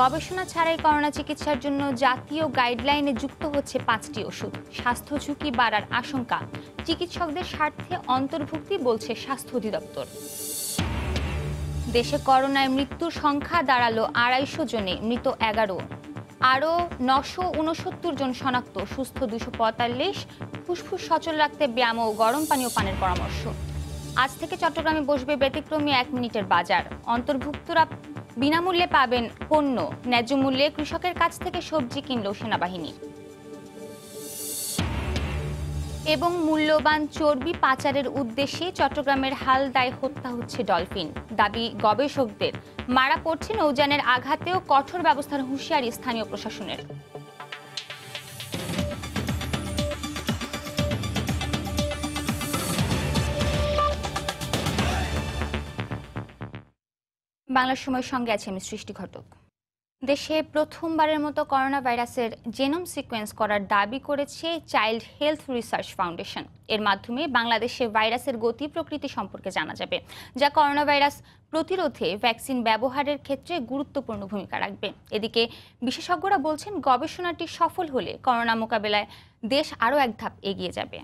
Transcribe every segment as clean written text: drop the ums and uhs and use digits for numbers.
গবেষণা ছাড়াই করোনা চিকিৎসার জন্য জাতীয় গাইডলাইনে যুক্ত হচ্ছে 5টি ওষুধ। স্বাস্থ্য ঝুঁকি বাড়ার আশঙ্কা, চিকিৎসকদের স্বার্থে অন্তর্ভুক্তি বলছে স্বাস্থ্য অধিদপ্তর। দেশে করোনায় মৃত্যুর সংখ্যা দাঁড়ালো 250 জনে, মৃত 11, আরও 969 জন শনাক্ত, সুস্থ 245। ফুসফুস সচল রাখতে ব্যায়াম ও গরম পানীয় পানের পরামর্শ। আজ থেকে চট্টগ্রামে বসবে ব্যতিক্রমী 1 মিনিটের বাজার। অন্তর্ভুক্তরা বিনামূল্যে পাবেন পণ্য, ন্যায্য মূল্যে কৃষকের কাছ থেকে সবজি কিনল সেনাবাহিনী। এবং মূল্যবান চর্বি পাচারের উদ্দেশ্যে চট্টগ্রামের হালদায় হত্যা হচ্ছে ডলফিন, দাবি গবেষকদের। মারা পড়ছে নৌযানের আঘাতেও কঠোর ব্যবস্থার হুঁশিয়ারি স্থানীয় প্রশাসনের। বাংলার সময়ের সঙ্গে আছে আমি সৃষ্টি ঘটক। দেশে প্রথমবারের মতো করোনা ভাইরাসের জেনোম সিকোয়েন্স করার দাবি করেছে চাইল্ড হেলথ রিসার্চ ফাউন্ডেশন। এর মাধ্যমে বাংলাদেশে ভাইরাসের গতি প্রকৃতি সম্পর্কে জানা যাবে, যা করোনা ভাইরাস প্রতিরোধে ভ্যাকসিন ব্যবহারের ক্ষেত্রে গুরুত্বপূর্ণ ভূমিকা রাখবে। এদিকে বিশেষজ্ঞরা বলছেন, গবেষণাটি সফল হলে করোনা মোকাবেলায় দেশ আরও এক ধাপ এগিয়ে যাবে।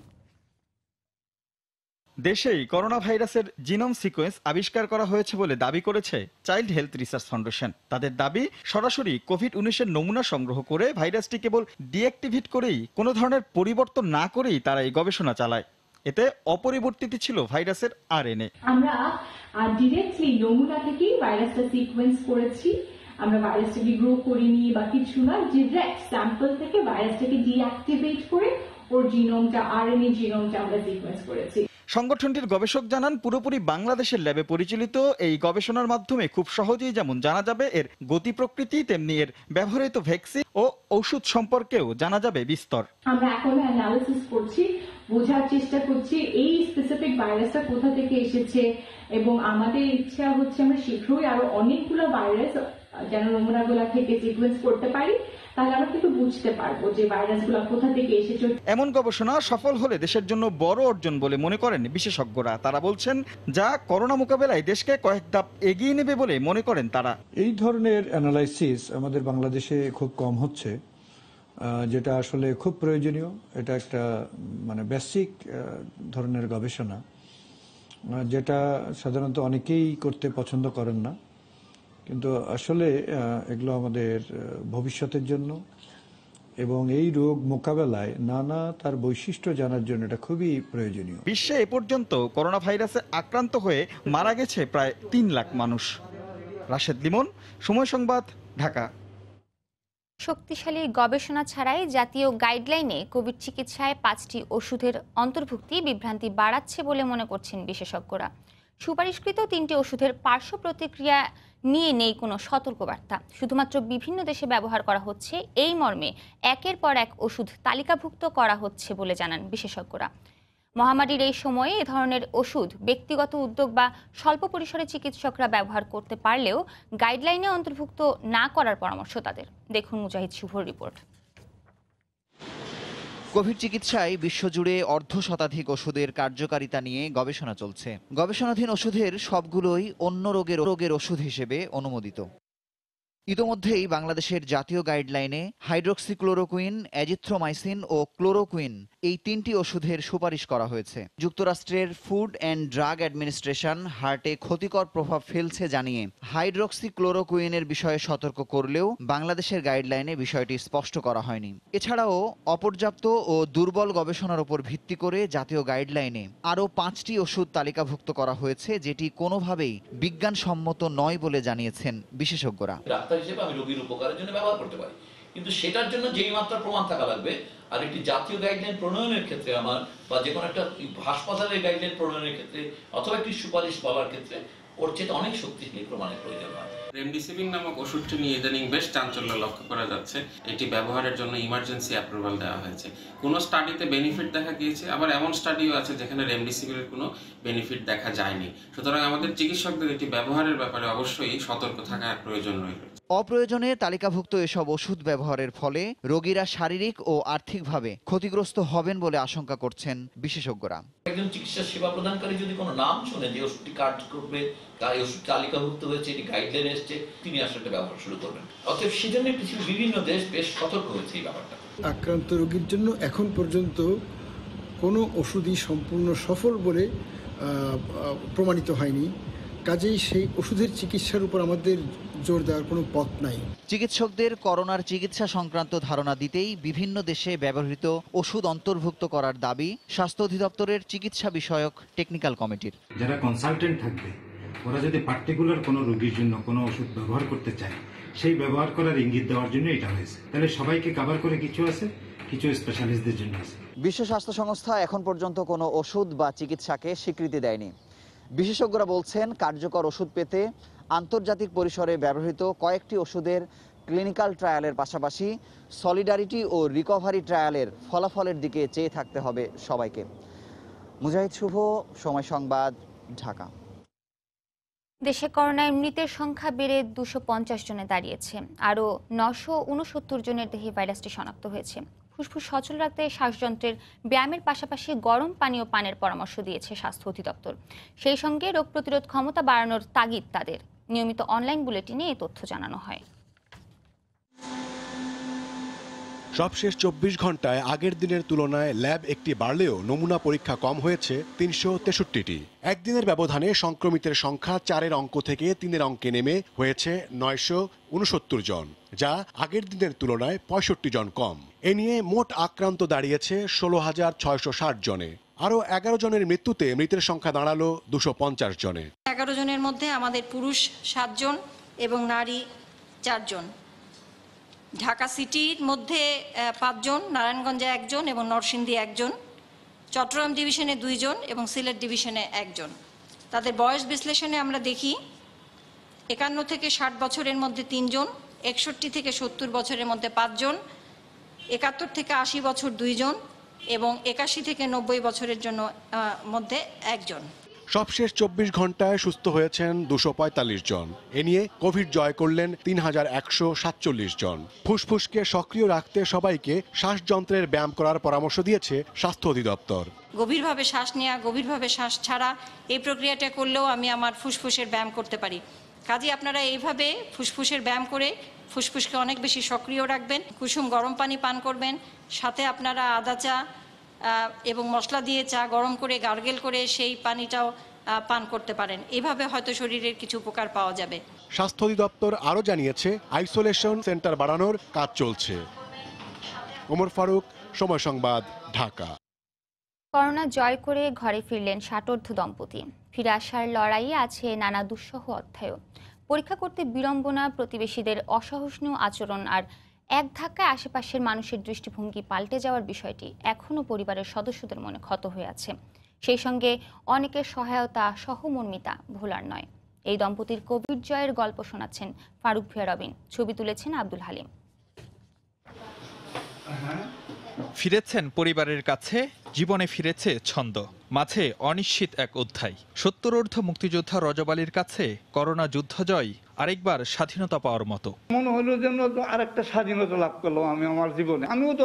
দেশেই করোনা ভাইরাসের জিনোম সিকোয়েন্স আবিষ্কার করা হয়েছে বলে দাবি করেছে চাইল্ড হেলথ রিসার্চ ফাউন্ডেশন। তাদের দাবি, সরাসরি কোভিড-19 নমুনা সংগ্রহ করে ভাইরাসটি কেবল ডিঅ্যাক্টিভেট করেই, কোনো ধরনের পরিবর্তন না করেই তারা এই গবেষণা চালায়। এতে অপরিবর্তিত ছিল ভাইরাসের আরএনএ। আমরা ডিরেক্টলি নমুনা থেকেই ভাইরাসটা সিকোয়েন্স করেছি। আমরা ভাইরাসটাকে গ্রো করিনি বা কিছু না, ডিরেক্ট স্যাম্পল থেকে ভাইরাসটাকে ডিঅ্যাক্টিভেট করে ওর জিনোমটা, আরএনএ জিনোমটা আমরা সিকোয়েন্স করেছি। সংগঠনটির গবেষক জানান, পুরোপুরি বাংলাদেশের ল্যাবে পরিচালিত এই গবেষণার মাধ্যমে খুব সহজেই যেমন জানা যাবে এর গতি প্রকৃতি, তেমনি এর ব্যবহৃত ভ্যাকসিন ও ঔষধ সম্পর্কেও জানা যাবে বিস্তর। আমরা এখন অ্যানালিসিস করছি, বোঝার চেষ্টা করছি এই স্পেসিফিক ভাইরাসটা কোথা থেকে এসেছে, এবং আমাদের ইচ্ছা হচ্ছে আমরা শীঘ্রই আরো অনেকগুলো ভাইরাস যেন নমুনাগুলো থেকে সিকোয়েন্স করতে পারি, তাহলে আমরা কিন্তু বুঝতে পারবো যে ভাইরাসগুলো কোথা থেকে এসেছে। এমন গবেষণা সফল হলে দেশের জন্য বড় অর্জন বলে মনে করেন বিশেষজ্ঞরা। তারা বলছেন, যা করোনা মোকাবেলায় দেশকে কয়েক ধাপ এগিয়ে নেবে বলে মনে করেন তারা। এই ধরনের অ্যানালাইসিস আমাদের বাংলাদেশে খুব কম হচ্ছে, যেটা আসলে খুব প্রয়োজনীয়। এটা একটা বেসিক ধরনের গবেষণা, যেটা সাধারণত অনেকেই করতে পছন্দ করেন না, কিন্তু আসলে এগুলো আমাদের ভবিষ্যতের জন্য এবং এই রোগ মোকাবেলায় নানা তার বৈশিষ্ট্য জানার জন্য এটা খুবই প্রয়োজনীয়। বিশ্বে এ পর্যন্ত করোনা ভাইরাসে আক্রান্ত হয়ে মারা গেছে প্রায় 3 লাখ মানুষ। রাশেদ লিমন, সময় সংবাদ, ঢাকা। শক্তিশালী গবেষণা ছাড়াই জাতীয় গাইডলাইনে কোভিড চিকিৎসায় 5টি ওষুধের অন্তর্ভুক্তি বিভ্রান্তি বাড়াচ্ছে বলে মনে করছেন বিশেষজ্ঞরা। সুপারিশকৃত 3টি ওষুধের পার্শ্ব প্রতিক্রিয়া নিয়ে নেই কোনো সতর্কবার্তা। শুধুমাত্র বিভিন্ন দেশে ব্যবহার করা হচ্ছে এই মর্মে একের পর এক ওষুধ তালিকাভুক্ত করা হচ্ছে বলে জানান বিশেষজ্ঞরা। মহামারীর এই সময়ে এ ধরনের ওষুধ ব্যক্তিগত উদ্যোগ বা স্বল্প পরিসরে চিকিৎসকরা ব্যবহার করতে পারলেও গাইডলাইনে অন্তর্ভুক্ত না করার পরামর্শ তাদের। দেখুন মুজাহিদ শুভর রিপোর্ট। কোভিড চিকিৎসায় বিশ্বজুড়ে 1/2 শতাধিক ওষুধের কার্যকারিতা নিয়ে গবেষণা চলছে। গবেষণাধীন ওষুধের সবগুলোই অন্য রোগের ওষুধ হিসেবে অনুমোদিত। ইতোমধ্যেই বাংলাদেশের জাতীয় গাইডলাইনে হাইড্রোক্সিক্লোরোকুইন, অ্যাজিথ্রোমাইসিন ও ক্লোরোকুইন এই 3টি ওষুধের সুপারিশ করা হয়েছে। যুক্তরাষ্ট্রের ফুড অ্যান্ড ড্রাগ অ্যাডমিনিস্ট্রেশন হার্টে ক্ষতিকর প্রভাব ফেলছে জানিয়ে হাইড্রোক্সিক্লোরোকুইনের বিষয়ে সতর্ক করলেও বাংলাদেশের গাইডলাইনে বিষয়টি স্পষ্ট করা হয়নি। এছাড়াও অপর্যাপ্ত ও দুর্বল গবেষণার উপর ভিত্তি করে জাতীয় গাইডলাইনে আরও 5টি ওষুধ তালিকাভুক্ত করা হয়েছে, যেটি কোনোভাবেই বিজ্ঞানসম্মত নয় বলে জানিয়েছেন বিশেষজ্ঞরা। হিসেবে আমি রোগীর উপকারের জন্য ব্যবহার করতে পারি, কিন্তু সেটার জন্য যেই মাত্রা প্রমাণ থাকা লাগবে। আর একটি জাতীয় গাইডলাইন প্রণয়নের ক্ষেত্রে আমার বা যে কোনো একটা হাসপাতালের গাইডলাইন প্রণয়নের ক্ষেত্রে অথবা একটি সুপারিশ বলার ক্ষেত্রে ওর চেয়ে অনেক শক্তিশালী প্রমাণের প্রয়োজন হয়। রেমডেসিভির নামক ওষুধটি নিয়ে ইদানিং বেশ চাঞ্চল্য লক্ষ্য করা যাচ্ছে। এটি ব্যবহারের জন্য ইমার্জেন্সি অ্যাপ্রুভাল দেওয়া হয়েছে। কোনো স্টাডিতে বেনিফিট দেখা গিয়েছে, আবার এমন স্টাডিও আছে যেখানে রেমডেসিভিরের কোনো বেনিফিট দেখা যায়নি। সুতরাং আমাদের চিকিৎসকদের এটি ব্যবহারের ব্যাপারে অবশ্যই সতর্ক থাকার প্রয়োজন রয়েছে। অপ্রয়োজনে তালিকাভুক্ত এসব ওষুধ ব্যবহারের ফলে রোগীরা শারীরিক ও আর্থিকভাবে ক্ষতিগ্রস্ত হবেন বলে আশঙ্কা করছেন বিশেষজ্ঞরা। একজন চিকিৎসা সেবা প্রদানকারী যদি কোনো নাম শুনে যে ওষুধটি কার্যকর তার এই ওষুধ তালিকাভুক্ত হয়েছে, এটি গাইডলাইন এসছে, তিনি আসলে এটা ব্যবহার শুরু করবেন। অতএব সেজন্য পৃথিবীর বিভিন্ন দেশ বেশ সতর্ক হয়েছে এই ব্যাপারটা। আক্রান্ত রোগীর জন্য এখন পর্যন্ত কোনো ওষুধই সম্পূর্ণ সফল বলে প্রমাণিত হয়নি, কাজেই সেই ওষুধের চিকিৎসার উপর আমাদের জোর দেওয়ার কোনো পথ নাই। চিকিৎসকদের করোনার চিকিৎসা সংক্রান্ত ধারণা দিতেই বিভিন্ন দেশে ব্যবহৃত ওষুধ অন্তর্ভুক্ত করার দাবি স্বাস্থ্য অধিদপ্তরের চিকিৎসা বিষয়ক টেকনিক্যাল কমিটির। যারা কনসালটেন্ট থাকবে ওরা যদি পার্টিকুলার কোনো রোগীর জন্য কোনো ওষুধ ব্যবহার করতে চায়, সেই ব্যবহার করার ইঙ্গিত দেওয়ার জন্য এটা হয়েছে। তাহলে সবাইকে কভার করে কিছু আছে, কিছু স্পেশালিস্টদের জন্য আছে। বিশ্ব স্বাস্থ্য সংস্থা এখন পর্যন্ত কোনো ওষুধ বা চিকিৎসাকে স্বীকৃতি দেয়নি। বিশেষজ্ঞরা বলছেন, কার্যকর ওষুধ পেতে আন্তর্জাতিক পরিসরে ব্যবহৃত কয়েকটি ওষুধের ক্লিনিক্যাল ট্রায়ালের পাশাপাশি সলিডারিটি ও রিকভারি ট্রায়ালের ফলাফলের দিকে চেয়ে থাকতে হবে সবাইকে। মুজাহিদ শুভ, সময় সংবাদ, ঢাকা। দেশে করোনায় মৃতের সংখ্যা বেড়ে 250 জনে দাঁড়িয়েছে। আরও 969 জনের দেহে ভাইরাসটি শনাক্ত হয়েছে। ফুসফুস সচল রাখতে শ্বাসযন্ত্রের ব্যায়ামের পাশাপাশি গরম পানীয় পানের পরামর্শ দিয়েছে স্বাস্থ্য অধিদপ্তর। সেই সঙ্গে রোগ প্রতিরোধ ক্ষমতা বাড়ানোর তাগিদ তাদের। নিয়মিত অনলাইন বুলেটিনে এই তথ্য জানানো হয়। সবশেষ 24 ঘন্টায় আগের দিনের তুলনায় ল্যাব একটি বাড়লেও নমুনা পরীক্ষা কম হয়েছে 363টি। একদিনের ব্যবধানে সংক্রমিতের সংখ্যা 4-এর অঙ্ক থেকে 3-এর অঙ্কে নেমে হয়েছে 969 জন, যা আগের দিনের তুলনায় 65 জন কম। এ নিয়ে মোট আক্রান্ত দাঁড়িয়েছে 16,660 জনে। আরও 11 জনের মৃত্যুতে মৃতের সংখ্যা দাঁড়ালো 250 জনে। 11 জনের মধ্যে আমাদের পুরুষ 7 জন এবং নারী 4 জন। ঢাকা সিটির মধ্যে 5 জন, নারায়ণগঞ্জে 1 জন এবং নরসিংদী 1 জন, চট্টগ্রাম ডিভিশনে 2 জন এবং সিলেট ডিভিশনে 1 জন। তাদের বয়স বিশ্লেষণে আমরা দেখি 51 থেকে 60 বছরের মধ্যে 3 জন, 61 থেকে 70 বছরের মধ্যে 5 জন, 71 থেকে 80 বছর 2 জন এবং 81 থেকে 90 বছরের জন্য মধ্যে 1 জন। সবশেষ 24 ঘন্টায় সুস্থ হয়েছেন 245 জন। এ নিয়ে কোভিড জয় করলেন 3147 জন। ফুসফুসকে সক্রিয় রাখতে সবাইকে শ্বাসযন্ত্রের ব্যায়াম করার পরামর্শ দিয়েছে স্বাস্থ্য অধিদপ্তর। গভীরভাবে শ্বাস নেওয়া, গভীরভাবে শ্বাস ছাড়া, এই প্রক্রিয়াটা করলেও আমি আমার ফুসফুসের ব্যায়াম করতে পারি। কাজে আপনারা এইভাবে ফুসফুসের ব্যায়াম করে ফুসফুসকে অনেক বেশি সক্রিয় রাখবেন। কুসুম গরম পানি পান করবেন, সাথে আপনারা আদা চা এবং মশলা দিয়ে চা গরম করে গার্গেল করে সেই পানিটাও পান করতে পারেন। এভাবে হয়তো শরীরের কিছু উপকার পাওয়া যাবে। স্বাস্থ্য অধিদপ্তর আরও জানিয়েছে, আইসোলেশন সেন্টার বাড়ানোর কাজ চলছে। ওমর ফারুক, সময় সংবাদ, ঢাকা। করোনা জয় করে ঘরে ফিরলেন ষাটোর্ধ্ব দম্পতি। ফিরে আসার লড়াইয়ে আছে নানা দুঃসহ অধ্যায়ও। পরীক্ষা করতে বিড়ম্বনা, প্রতিবেশীদের অসহিষ্ণু আচরণ আর এক ধাক্কায় আশেপাশের মানুষের দৃষ্টিভঙ্গি পাল্টে যাওয়ার বিষয়টি এখনও পরিবারের সদস্যদের মনে ক্ষত হয়ে আছে। সেই সঙ্গে অনেকের সহায়তা, সহমর্মিতা ভোলার নয়। এই দম্পতির কোভিড জয়ের গল্প শোনাচ্ছেন ফারুক ভিয়া রবিন, ছবি তুলেছেন আব্দুল হালিম। ফিরেছেন পরিবারের কাছে, জীবনে ফিরেছে ছন্দ, মাঝে অনিশ্চিত এক অধ্যায়। 70 মুক্তিযোদ্ধা রজব আলীর কাছে করোনা যুদ্ধ জয় আরেকবার স্বাধীনতা পাওয়ার মতো। মনে হলো যেন আরেকটা স্বাধীনতা লাভ করলাম আমি আমার জীবনে। আমিও তো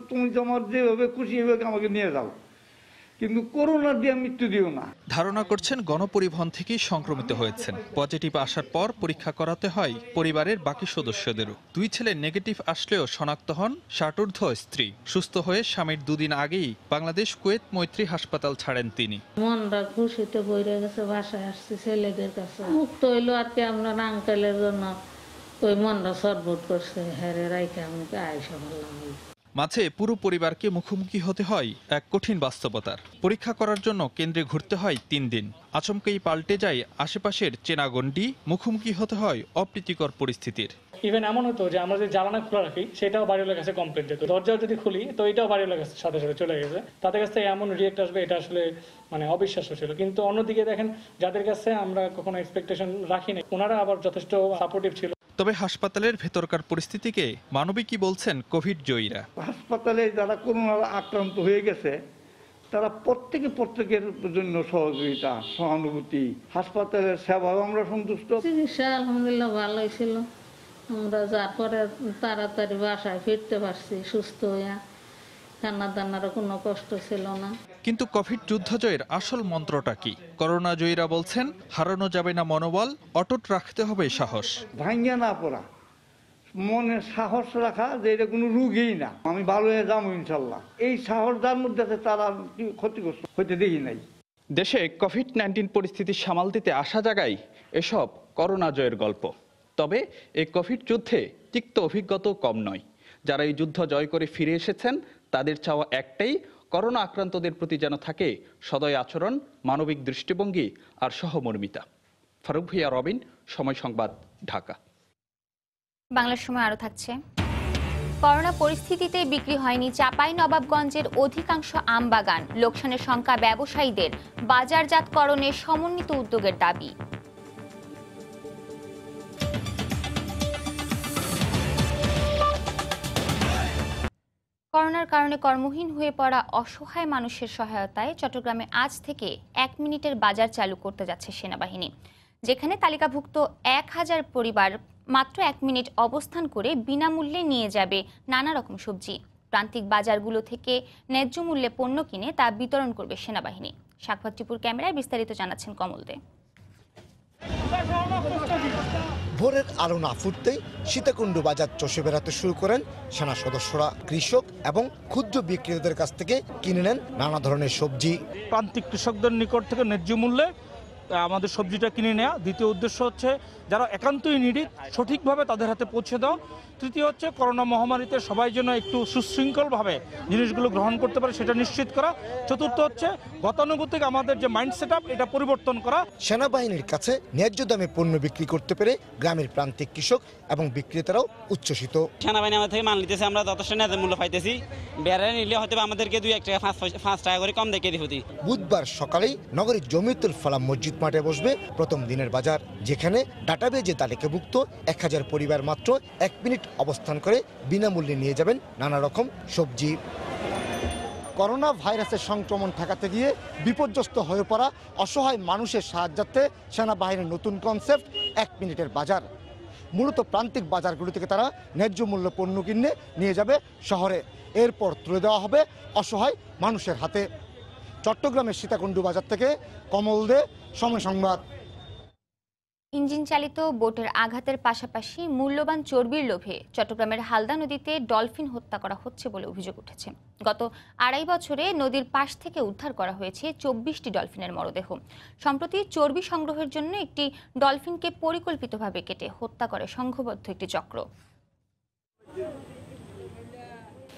তুমি তোমার যেভাবে খুশি হবে আমাকে নিয়ে যাও, কিন্তু করোনা দিয়ে মৃত্যু দিও না। ধারণা করছেন গণপরিবহন থেকেই সংক্রমিত হয়েছেন। পজিটিভ আসার পর পরীক্ষা করাতে হয় পরিবারের বাকি সদস্যদেরও। 2 ছেলে নেগেটিভ আসলেও শনাক্ত হন ষাটোর্ধ্ব স্ত্রী। সুস্থ হয়ে স্বামীর 2 দিন আগেই বাংলাদেশ কুয়েত মৈত্রী হাসপাতাল ছাড়েন তিনি। মনটা খুশিতে বইরে গেছে, বাসায় আসছে ছেলেদের কাছে। মুক্ত হইলো আর কি, আপনার আঙ্কেলের জন্য ওই মনটা সরবট করছে, হেরে রাইখে আমাকে আয়সা বললাম। মাঝে পুরো পরিবারকে মুখোমুখি হতে হয় এক কঠিন বাস্তবতার। পরীক্ষা করার জন্য কেন্দ্রে ঘুরতে হয় 3 দিন। আচমকেই পাল্টে যায় আশেপাশের চেনাগণ্ডি, মুখোমুখি হতে হয় অপ্রীতিকর পরিস্থিতির। ইভেন এমন হতো যে আমরা যে জ্বালানা খোলা রাখি সেটাও বাড়িওয়ালার কাছে কমপ্লেন যেত। দরজাও যদি খুলি তো এটাও বাড়িওয়ালার কাছে সাথে সাথে চলে গেছে। তাদের কাছ থেকে এমন রিয়েক্ট আসবে এটা আসলে অবিশ্বাস্য ছিল। কিন্তু অন্যদিকে দেখেন যাদের কাছে আমরা কখনো এক্সপেকটেশন রাখিনি, ওনারা আবার যথেষ্ট সাপোর্টিভ ছিল। তবে হাসপাতালের ভেতরকার পরিস্থিতিকে মানবিকই বলছেন কোভিড জয়ীরা। হাসপাতালে যারা করোনা আক্রান্ত হয়ে গেছে তারা প্রত্যেকের জন্য সহযোগিতা, সহানুভূতি, হাসপাতালের সেবাও আমরা সন্তুষ্ট। চিকিৎসা আলহামদুলিল্লাহ ভালোই ছিল। আমরা যার পরে তাড়াতাড়ি বাসায় ফিরতে পারছি সুস্থ হইয়া। খানা দানারও কোনো কষ্ট ছিল না। কিন্তু কোভিড যুদ্ধজয়ের আসল মন্ত্রটা কি? করোনা জয়ীরা বলছেন, হারানো যাবে না মনোবল, অটুট রাখতে হবে সাহস। ভাঙ্গিয়া না পড়া, মনে সাহস রাখা যে এটা কোনো রোগই না, আমি ভালো হয়ে যাবো ইনশাল্লাহ। এই সাহস যার মধ্যে আছে তারা ক্ষতিগ্রস্ত হইতে দেখি নাই। দেশে কোভিড-19 পরিস্থিতি সামাল দিতে আসা জায়গায় এসব করোনা জয়ের গল্প। তবে এই কোভিড যুদ্ধে তিক্ত অভিজ্ঞতা কম নয়। যারা এই যুদ্ধ জয় করে ফিরে এসেছেন তাদের চাওয়া একটাই, করোনা আক্রান্তদের প্রতি যেন থাকে সদয় আচরণ, মানবিক দৃষ্টিভঙ্গি আর সহমর্মিতা। ফারুক ভূঁইয়া, রবিন, সময় সংবাদ, ঢাকা। বাংলার সময় আরো থাকছে। করোনা পরিস্থিতিতে বিক্রি হয়নি চাঁপাইনবাবগঞ্জের অধিকাংশ আম বাগান, লোকসানের শঙ্কা ব্যবসায়ীদের, বাজারজাতকরণে সমন্বিত উদ্যোগের দাবি। করোনার কারণে কর্মহীন হয়ে পড়া অসহায় মানুষের সহায়তায় চট্টগ্রামে আজ থেকে 1 মিনিটের বাজার চালু করতে যাচ্ছে সেনাবাহিনী, যেখানে তালিকাভুক্ত 1000 পরিবার মাত্র 1 মিনিট অবস্থান করে বিনামূল্যে নিয়ে যাবে নানা রকম সবজি। প্রান্তিক বাজারগুলো থেকে ন্যায্য মূল্যে পণ্য কিনে তা বিতরণ করবে সেনাবাহিনী। সাকফাত টিপুর ক্যামেরায় বিস্তারিত জানাচ্ছেন কমল দে। ভোরের আলো না ফুটতেই সীতাকুণ্ড বাজার চষে বেড়াতে শুরু করেন সেনা সদস্যরা। কৃষক এবং ক্ষুদ্র বিক্রেতাদের কাছ থেকে কিনে নেন নানা ধরনের সবজি। প্রান্তিক কৃষকদের নিকট থেকে ন্যায্য মূল্যে আমাদের সবজিটা কিনে নেওয়া। দ্বিতীয় উদ্দেশ্য হচ্ছে যারা একান্তই নিডি সঠিকভাবে তাদের হাতে পৌঁছে দেওয়া। তৃতীয় হচ্ছে করোনা মহামারীতে সবাই যেন একটু সুশৃঙ্খলভাবে জিনিসগুলো গ্রহণ করতে পারে সেটা নিশ্চিত করা। চতুর্থ হচ্ছে গতানুগতিক আমাদের যে মাইন্ড সেট আপ এটা পরিবর্তন করা। সেনাবাহিনীর কাছে ন্যায্য দামে পণ্য বিক্রি করতে পেরে গ্রামের প্রান্তিক কৃষক এবং বিক্রেতারাও উচ্ছ্বসিত। সেনাবাহিনী আমাদের থেকে মাল নিতেছে, আমরা যথেষ্ট ন্যায্য মূল্য পাইতেছি। বেড়ে নিলে হয়তো আমাদেরকে 2-1 টাকা 5 টাকা করে কম দেখে দিতে। বুধবার সকালেই নগরীর জমিয়তুল ফালাহ মসজিদ মাঠে বসবে প্রথম দিনের বাজার, যেখানে ডাটাবেজে তালিকাভুক্ত 1000 পরিবার মাত্র 1 মিনিট অবস্থান করে বিনামূল্যে নিয়ে যাবেন নানা রকম সবজি। করোনা ভাইরাসের সংক্রমণ ঠেকাতে গিয়ে বিপর্যস্ত হয়ে পড়া অসহায় মানুষের সাহায্যার্থে সেনাবাহিনীর নতুন কনসেপ্ট 1 মিনিটের বাজার। মূলত প্রান্তিক বাজারগুলো থেকে তারা ন্যায্য মূল্য পণ্য কিনে নিয়ে যাবে শহরে, এরপর তুলে দেওয়া হবে অসহায় মানুষের হাতে। চট্টগ্রামের সীতাকুণ্ড বাজার থেকে কমল দে, সময় সংবাদ। ইঞ্জিন চালিত বোটের আঘাতের পাশাপাশি মূল্যবান চর্বির লোভে চট্টগ্রামের হালদা নদীতে ডলফিন হত্যা করা হচ্ছে বলে অভিযোগ উঠেছে। গত 2.5 বছরে নদীর পাশ থেকে উদ্ধার করা হয়েছে 24টি ডলফিনের মরদেহ। সম্প্রতি চর্বি সংগ্রহের জন্য একটি ডলফিনকে পরিকল্পিতভাবে কেটে হত্যা করে সংঘবদ্ধ একটি চক্র।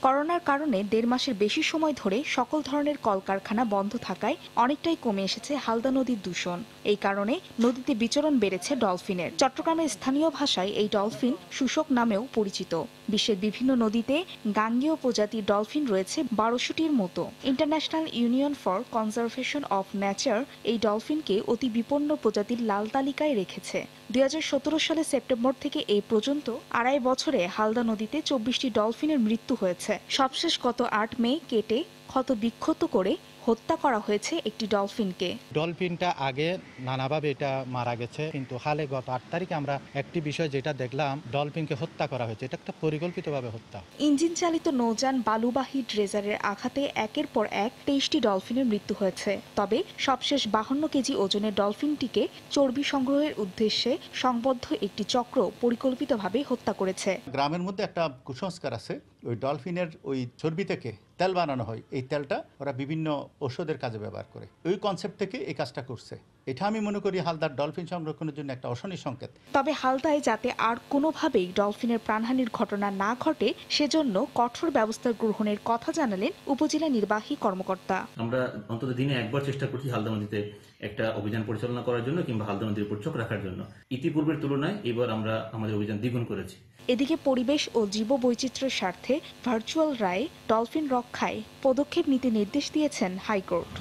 করোনার কারণে 1.5 মাসের বেশি সময় ধরে সকল ধরনের কলকারখানা বন্ধ থাকায় অনেকটাই কমে এসেছে হালদা নদীর দূষণ। এই কারণে নদীতে বিচরণ বেড়েছে ডলফিনের। চট্টগ্রামের স্থানীয় ভাষায় এই ডলফিন শুশক নামেও পরিচিত। বিশ্বের বিভিন্ন নদীতে গাঙ্গেয় প্রজাতির ডলফিন রয়েছে 1200টির মতো। International union for conservation of nature এই ডলফিনকে অতি বিপন্ন প্রজাতির লাল তালিকায় রেখেছে। 2017 সালের সেপ্টেম্বর থেকে এই পর্যন্ত 2.5 বছরে হালদা নদীতে 24টি ডলফিনের মৃত্যু হয়েছে। সবশেষ গত 8 মে কেটে ক্ষত বিক্ষত করে হত্যা করা হয়েছে একটি ডলফিনকে। ডলফিনটা আগে নানাভাবে এটা মারা গেছে, কিন্তু হালে গত 8 তারিখে আমরা একটি বিষয় যেটা দেখলাম, ডলফিনকে হত্যা করা হয়েছে। এটা একটা পরিকল্পিতভাবে হত্যা। ইঞ্জিন চালিত নৌযান বালুবাহী ড্রেজারের আঘাতে একের পর এক 23টি ডলফিনের মৃত্যু হয়েছে। তবে সবশেষ 52 কেজি ওজনের ডলফিনটিকে চর্বি সংগ্রহের উদ্দেশ্যে সংবদ্ধ একটি চক্র পরিকল্পিতভাবে হত্যা করেছে। গ্রামের মধ্যে একটা কুসংস্কার আছে, ওই ডলফিনের ওই চর্বি থেকে তেল বানানো হয়। এই তেলটা ওরা বিভিন্ন ঔষধের কাজে ব্যবহার করে। ওই কনসেপ্ট থেকে এই কাজটা করছে। এটা আমি মনে করি হালদার ডলফিন সংরক্ষণের জন্য একটা অশনি সংকেত। তবে হালদায় যাতে আর কোনোভাবেই ডলফিনের প্রাণহানির ঘটনা না ঘটে সেজন্য কঠোর ব্যবস্থা গ্রহণের কথা জানালেন উপজেলা নির্বাহী কর্মকর্তা। আমরা অন্তত দিনে একবার চেষ্টা করছি হালদা নদীতে একটা অভিযান পরিচালনা করার জন্য কিংবা হালদা নদীর উপর চোখ রাখার জন্য। ইতিপূর্বের তুলনায় এবার আমরা আমাদের অভিযান দ্বিগুণ করেছি। এদিকে পরিবেশ ও জীববৈচিত্র্যের স্বার্থে ভার্চুয়াল রায়ে ডলফিন রক্ষায় পদক্ষেপ নিতে নির্দেশ দিয়েছেন হাইকোর্ট।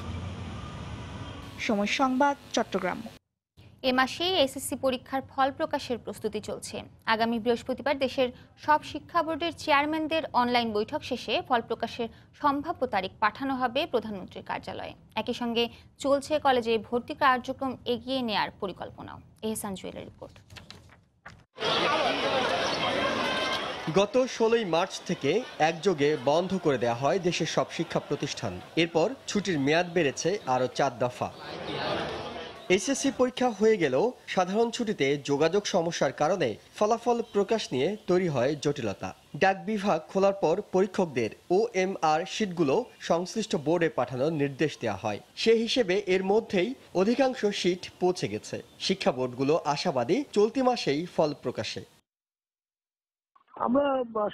সময় সংবাদ, চট্টগ্রাম। এ মাসে এসএসসি পরীক্ষার ফল প্রকাশের প্রস্তুতি চলছে। আগামী বৃহস্পতিবার দেশের সব শিক্ষা বোর্ডের চেয়ারম্যানদের অনলাইন বৈঠক শেষে ফল প্রকাশের সম্ভাব্য তারিখ পাঠানো হবে প্রধানমন্ত্রীর কার্যালয়ে। একই সঙ্গে চলছে কলেজে ভর্তি কার্যক্রম এগিয়ে নেয়ার পরিকল্পনাও। এহসান জুয়েলের রিপোর্ট। গত 16 মার্চ থেকে একযোগে বন্ধ করে দেওয়া হয় দেশের সব শিক্ষা প্রতিষ্ঠান। এরপর ছুটির মেয়াদ বেড়েছে আরও 4 দফা। এসএসসি পরীক্ষা হয়ে গেলেও সাধারণ ছুটিতে যোগাযোগ সমস্যার কারণে ফলাফল প্রকাশ নিয়ে তৈরি হয় জটিলতা। ডাক বিভাগ খোলার পর পরীক্ষকদের OMR শিটগুলো সংশ্লিষ্ট বোর্ডে পাঠানোর নির্দেশ দেওয়া হয়। সেই হিসেবে এর মধ্যেই অধিকাংশ শিট পৌঁছে গেছে। শিক্ষা বোর্ডগুলো আশাবাদী চলতি মাসেই ফল প্রকাশে। আমরা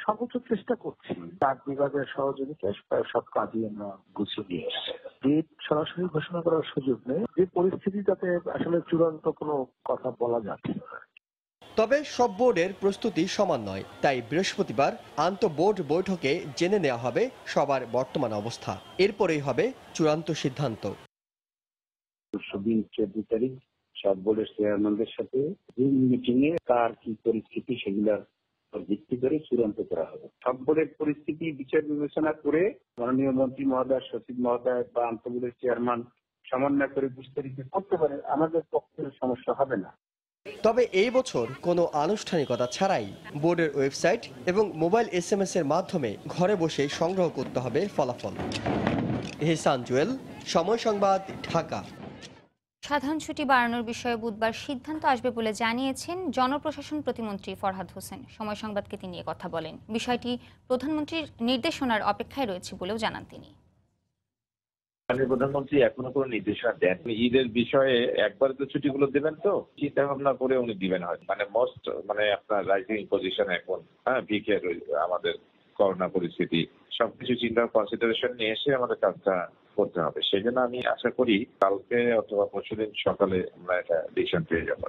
সর্বোচ্চ চেষ্টা করছি, ডাক বিভাগের সহযোগিতায় সব কাজই আমরা গুছিয়ে নিয়ে এসেছি। ডেট সরাসরি ঘোষণা করার সুযোগ নেই, যে পরিস্থিতি তাতে আসলে চূড়ান্ত কোনো কথা বলা যাচ্ছে না। তবে সব বোর্ডের প্রস্তুতি সমান নয়, তাই বৃহস্পতিবার আন্তঃবোর্ড বৈঠকে জেনে নেওয়া হবে সবার বর্তমান অবস্থা। এরপরেই হবে চূড়ান্ত সিদ্ধান্ত। 14 তারিখ সব বোর্ডের চেয়ারম্যানদের সাথে মিটিং এ কার কি পরিস্থিতি সেগুলা ভিত্তি করে চূড়ান্ত করা হবে। সব বোর্ডের পরিস্থিতি বিচার বিবেচনা করে মাননীয় মন্ত্রী মহোদয়, সচিব মহোদয় বা আন্তঃবোর্ডের চেয়ারম্যান সমন্বয় করে বিস্তারিত করতে পারে, আমাদের পক্ষে সমস্যা হবে না। তবে এই বছর কোনো আনুষ্ঠানিকতা ছাড়াই বোর্ডের ওয়েবসাইট এবং মোবাইল SMS এর মাধ্যমে ঘরে বসে সংগ্রহ করতে হবে ফলাফল। এহসান জুয়েল, সময় সংবাদ, ঢাকা। সাধারণ ছুটি বাড়ানোর বিষয়ে বুধবার সিদ্ধান্ত আসবে বলে জানিয়েছেন জনপ্রশাসন প্রতিমন্ত্রী ফরহাদ হোসেন। সময় সংবাদকে তিনি কথা বলেন। বিষয়টি প্রধানমন্ত্রীর নির্দেশনার অপেক্ষায় রয়েছে বলেও জানান তিনি। প্রধানমন্ত্রী এখনো কোনো নির্দেশনা দেন। ঈদের বিষয়ে একবারে তো ছুটিগুলো দেবেন, তো চিন্তা ভাবনা করে উনি দিবেন হয়। আপনার রাইজিং পজিশন এখন ভিকে আমাদের করোনা পরিস্থিতি সবকিছু চিন্তা কনসিডারেশন নিয়ে এসে আমাদের কাজটা করতে হবে। সেই জন্য আমি আশা করি কালকে অথবা পরশুদিন সকালে আমরা একটা ডিসিশন পেয়ে যাব।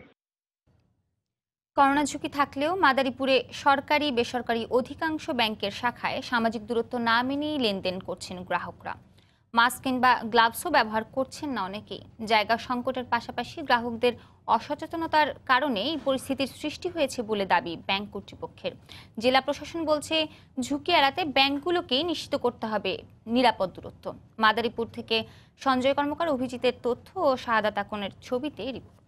করোনা ঝুঁকি থাকলেও মাদারীপুরে সরকারি বেসরকারি অধিকাংশ ব্যাংকের শাখায় সামাজিক দূরত্ব না মেনেই লেনদেন করছেন গ্রাহকরা। মাস্ক কিংবা গ্লাভসও ব্যবহার করছেন না অনেকেই। জায়গা সংকটের পাশাপাশি গ্রাহকদের অসচেতনতার কারণে এই পরিস্থিতির সৃষ্টি হয়েছে বলে দাবি ব্যাংক কর্তৃপক্ষের। জেলা প্রশাসন বলছে ঝুঁকি এড়াতে ব্যাংকগুলোকেই নিশ্চিত করতে হবে নিরাপদ দূরত্ব। মাদারীপুর থেকে সঞ্জয় কর্মকার, অভিজিতের তথ্য ও শাহাদাত আকনের ছবিতে রিপোর্ট।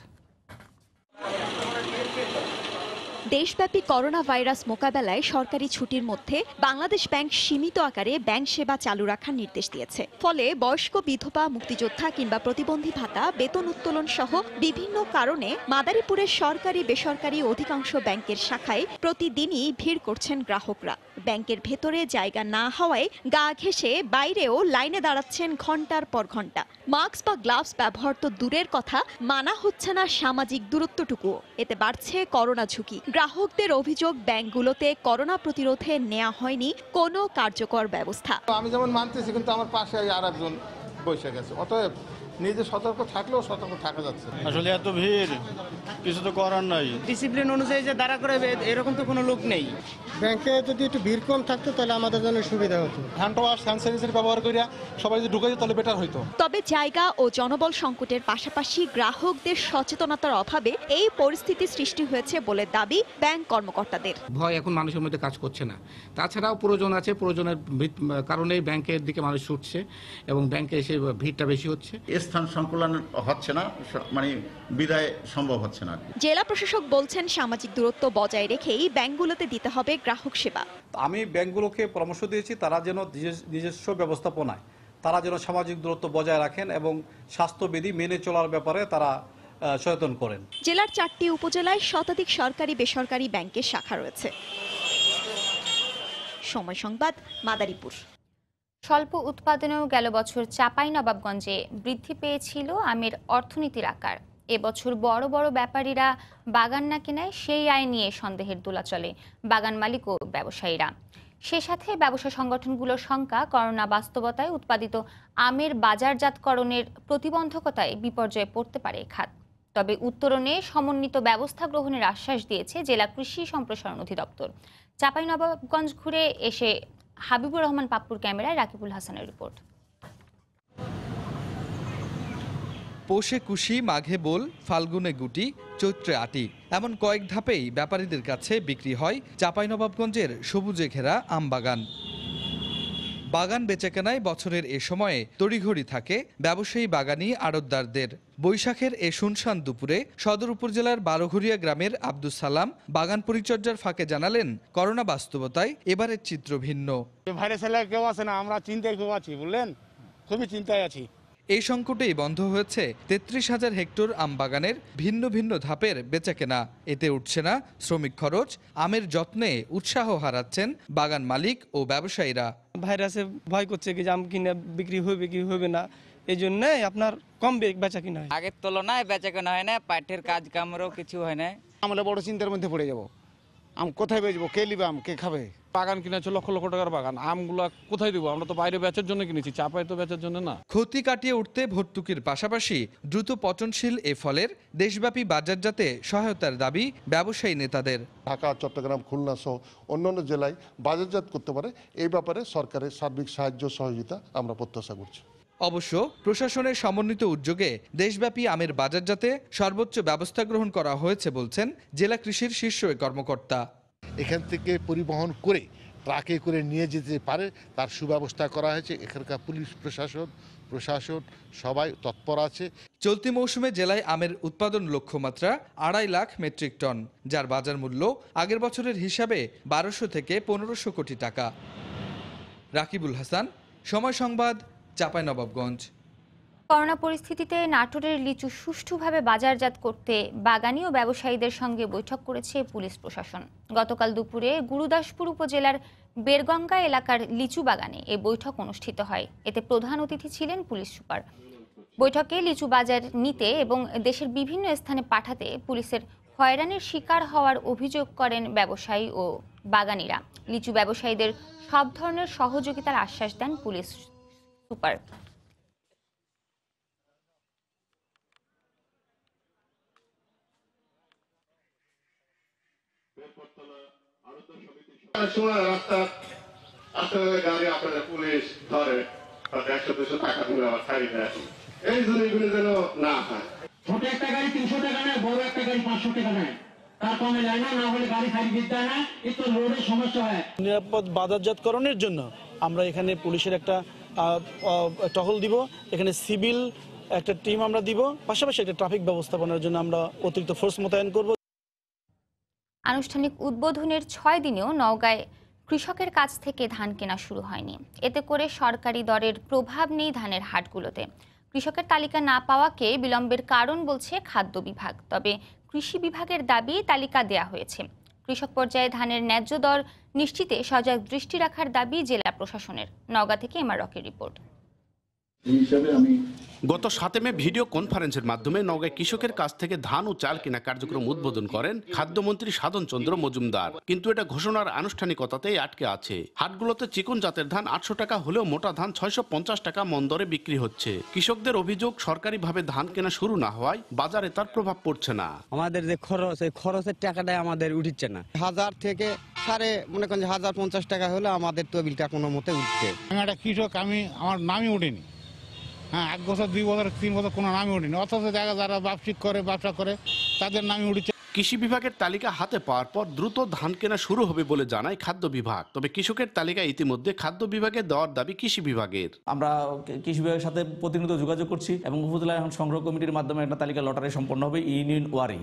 দেশব্যাপী করোনা ভাইরাস মোকাবেলায় সরকারি ছুটির মধ্যে বাংলাদেশ ব্যাংক সীমিত আকারে ব্যাংক সেবা চালু রাখার নির্দেশ দিয়েছে। ফলে বয়স্ক, বিধবা, মুক্তিযোদ্ধা কিংবা প্রতিবন্ধী ভাতা, বেতন উত্তোলন সহ বিভিন্ন কারণে মাদারীপুরের সরকারি বেসরকারি অধিকাংশ ব্যাংকের শাখায় প্রতিদিনই ভিড় করছেন গ্রাহকরা। ব্যাংকের ভেতরে জায়গা না হওয়ায় গা ঘেঁষে বাইরেও লাইনে দাঁড়াচ্ছেন ঘন্টার পর ঘন্টা। মাস্ক বা গ্লাভস ব্যবহার তো দূরের কথা, মানা হচ্ছে না সামাজিক দূরত্বটুকুও। এতে বাড়ছে করোনা ঝুঁকি। গ্রাহকদের অভিযোগ, ব্যাংকগুলোতে করোনা প্রতিরোধে নেওয়া হয়নি কোনো কার্যকর ব্যবস্থা। আমি যেমন মানতেছি, কিন্তু আমার পাশে আর একজন বসে গেছে। অতএব নিজে সতর্ক থাকলেও সতর্ক থাকা যাচ্ছে। আসলে এত ভিড়, কিছু তো করার নাই। ডিসিপ্লিন অনুযায়ী যে দাঁড়া করে এরকম তো কোনো লোক নেই। ব্যাংকে যদি একটু ভিড় কম থাকতো তাহলে আমাদের জন্য সুবিধা হতো। হ্যান্ড ওয়াশ, হ্যান্ড স্যানিটাইজার ব্যবহার করে সবাই যদি ঢুকে যেত তাহলে বেটার হতো। তবে জায়গা ও জনবল সংকটের পাশাপাশি গ্রাহকদের সচেতনতার অভাবে এই পরিস্থিতি সৃষ্টি হয়েছে বলে দাবি ব্যাংক কর্মকর্তাদের। ভয় এখন মানুষের মধ্যে কাজ করছে না। তাছাড়াও প্রয়োজন আছে, প্রয়োজনের কারণেই ব্যাংকের দিকে মানুষ ছুটছে এবং ব্যাংকে এসে ভিড়টা বেশি হচ্ছে। স্থান সংকুলন হচ্ছে না, বিদায় সম্ভব হচ্ছে না। জেলা প্রশাসক বলছেন সামাজিক দূরত্ব বজায় রেখেই ব্যাংকগুলোতে দিতে হবে গ্রাহক সেবা। আমি ব্যাংকগুলোকে পরামর্শ দিয়েছি তারা যেন নিজস্ব ব্যবস্থাপনায় তারা যেন সামাজিক দূরত্ব বজায় রাখেন এবং স্বাস্থ্যবিধি মেনে চলার ব্যাপারে তারা সচেতন করেন। জেলার 4টি উপজেলায় শতাধিক সরকারি বেসরকারি ব্যাংকের শাখা রয়েছে। সময় সংবাদ, মাদারীপুর। স্বল্প উৎপাদনেও গেল বছর চাঁপাইনবাবগঞ্জে বৃদ্ধি পেয়েছিল আমের অর্থনীতির আকার। এবছর বড় বড় ব্যাপারীরা বাগান না কেনায় সেই আয় নিয়ে সন্দেহের দোলা চলে বাগান মালিক ও ব্যবসায়ীরা। সে সাথে ব্যবসা সংগঠনগুলোর শঙ্কা, করোনা বাস্তবতায় উৎপাদিত আমের বাজারজাতকরণের প্রতিবন্ধকতায় বিপর্যয়ে পড়তে পারে খাত। তবে উত্তরণে সমন্বিত ব্যবস্থা গ্রহণের আশ্বাস দিয়েছে জেলা কৃষি সম্প্রসারণ অধিদপ্তর। চাঁপাইনবাবগঞ্জ ঘুরে এসে হাবিবুর রহমান পাপ্পুর ক্যামেরায় রাকিবুল হাসানের রিপোর্ট। পৌষে কুশি, মাঘে বোল, ফাল্গুনে গুটি, চৈত্রে আটি, এমন কয়েক ধাপেই ব্যাপারীদের কাছে বিক্রি হয় চাঁপাইনবাবগঞ্জের সবুজে ঘেরা আম বাগান। বাগান বেচাকেনায় বছরের এ সময়ে তড়িঘড়ি থাকে ব্যবসায়ী, বাগানি, আড়তদারদের। বৈশাখের এ শুনশান দুপুরে সদর উপজেলার বারোঘরিয়া গ্রামের আব্দুস সালাম বাগান পরিচর্যার ফাঁকে জানালেন, করোনা বাস্তবতায় এবারের চিত্র ভিন্ন। ভাইরাস কেউ আছে না, আমরা চিন্তায় খুব আছি, বললেন খুবই চিন্তায় আছি। এই সংকটেই বন্ধ হয়েছে 33,000 হেক্টর আম বাগানের ভিন্ন ভিন্ন ধাপের বেচাকেনা। এতে উঠছে না শ্রমিক খরচ, আমের যত্নে উৎসাহ হারাচ্ছেন বাগান মালিক ও ব্যবসায়ীরা। ভাইরাসে ভয় করছে কি আম কিনে বিক্রি হবে কি হবে না, এই জন্য আপনার কম বেচা কিনা হয়। আগের তুলনায় বেচা কেনা হয় না, পাটের কাজ কামেরও কিছু হয় না। আমরা বড় চিন্তার মধ্যে পড়ে যাব, আম কোথায় বেচবো, কে নিবে আম, কে খাবে। বাগান কিনেছে লক্ষ লক্ষ টাকার বাগান, আমগুলা কোথায় দিব? আমরা তো বাইরে বেচার জন্য কিনেছি, চাপায় তো বেচার জন্য না। ক্ষতি কাটিয়ে উঠতে ভর্তুকির পাশাপাশি দ্রুত পচনশীল এ ফলের দেশব্যাপী বাজারজাতে সহায়তার দাবি ব্যবসায়ী নেতাদের। ঢাকা, চট্টগ্রাম, খুলনা সহ অন্যান্য জেলায় বাজারজাত করতে পারে, এই ব্যাপারে সরকারের সার্বিক সাহায্য সহযোগিতা আমরা প্রত্যাশা করছি। অবশ্য প্রশাসনের সমন্বিত উদ্যোগে দেশব্যাপী আমের বাজারজাতে সর্বোচ্চ ব্যবস্থা গ্রহণ করা হয়েছে বলছেন জেলা কৃষির শীর্ষ কর্মকর্তা। এখান থেকে পরিবহন করে ট্রাকে করে নিয়ে যেতে পারে তার সুব্যবস্থা করা হয়েছে। এখানকার পুলিশ প্রশাসন সবাই তৎপর আছে। চলতি মৌসুমে জেলায় আমের উৎপাদন লক্ষ্যমাত্রা 2.5 লাখ মেট্রিক টন, যার বাজার মূল্য আগের বছরের হিসাবে 1200 থেকে 1500 কোটি টাকা। রাকিবুল হাসান, সময় সংবাদ, চাঁপাইনবাবগঞ্জ। করোনা পরিস্থিতিতে নাটোরের লিচু সুষ্ঠুভাবে বাজারজাত করতে বাগানি ও ব্যবসায়ীদের সঙ্গে বৈঠক করেছে পুলিশ প্রশাসন। গতকাল দুপুরে গুরুদাসপুর উপজেলার বেরগঙ্গা এলাকার লিচু বাগানে এই বৈঠক অনুষ্ঠিত হয়। এতে প্রধান অতিথি ছিলেন পুলিশ সুপার। বৈঠকে লিচু বাজার নিতে এবং দেশের বিভিন্ন স্থানে পাঠাতে পুলিশের হয়রানির শিকার হওয়ার অভিযোগ করেন ব্যবসায়ী ও বাগানিরা। লিচু ব্যবসায়ীদের সব ধরনের সহযোগিতার আশ্বাস দেন পুলিশ সুপার। গাড়ি আপনাদের পুলিশ ধরে 100-200 টাকা করে আবার ছাড়ি দেয়, এই জিনিসগুলো যেন না হয়। ছোট একটা গাড়ি 300 টাকা নেয়, বড় একটা গাড়ি 500 টাকা নেয়, তার কমে যায় না, না হলে গাড়ি ছাড়ি দিতে হয় না, এতে রোডের সমস্যা হয়। নিরাপদ বাজারজাতকরণের জন্য আমরা এখানে পুলিশের একটা টহল দিব, এখানে সিভিল একটা টিম আমরা দিব, পাশাপাশি একটা ট্রাফিক ব্যবস্থাপনার জন্য আমরা অতিরিক্ত ফোর্স মোতায়েন করব। আনুষ্ঠানিক উদ্বোধনের 6 দিনেও নওগাঁয় কৃষকের কাছ থেকে ধান কেনা শুরু হয়নি। এতে করে সরকারি দরের প্রভাব নেই ধানের হাটগুলোতে। কৃষকের তালিকা না পাওয়াকে বিলম্বের কারণ বলছে খাদ্য বিভাগ। তবে কৃষি বিভাগের দাবি তালিকা দেয়া হয়েছে। কৃষক পর্যায়ে ধানের ন্যায্য দর নিশ্চিতে সজাগ দৃষ্টি রাখার দাবি জেলা প্রশাসনের। নওগাঁ থেকে এমআর রকির রিপোর্ট। গত 7 মে ভিডিও কনফারেন্সের মাধ্যমে নওগাঁয় কৃষকের কাছ থেকে ধান ও চাল কেনা কার্যক্রম উদ্বোধন করেন খাদ্যমন্ত্রী সাধন চন্দ্র মজুমদার। কিন্তু এটা ঘোষণার আনুষ্ঠানিকতাতেই আটকে আছে। হাটগুলোতে চিকন জাতের ধান 800 টাকা হলেও মোটা ধান 650 টাকা মন দরে বিক্রি হচ্ছে। কৃষকদের অভিযোগ, সরকারিভাবে ধান কেনা শুরু না হওয়ায় বাজারে তার প্রভাব পড়ছে না। আমাদের যে খরচ, এই খরচের টাকাটাই আমাদের উঠছে না। 1000 থেকে মনে করেন 1050 টাকা হলে আমাদের তবিলটা কোনো মতে উঠছে। আমি একটা কৃষক, আমার নামই উঠেনি। হ্যাঁ, 1 বছর 2 বছর 3 বছর কোনো নামই উঠেনি, অথচ জায়গা যারা ব্যবসা করে তাদের নামই উঠেছে। কৃষি বিভাগের তালিকা হাতে পাওয়ার পর দ্রুত ধান কেনা শুরু হবে বলে জানায় খাদ্য বিভাগ। তবে কৃষকের তালিকা ইতিমধ্যে খাদ্য বিভাগে দেওয়ার দাবি কৃষি বিভাগের। আমরা কৃষি বিভাগের সাথে প্রতিনিয়ত যোগাযোগ করছি এবং উপজেলা এখন সংগ্রহ কমিটির মাধ্যমে একটা তালিকা লটারি সম্পন্ন হবে ইউনিয়ন ওয়ারি।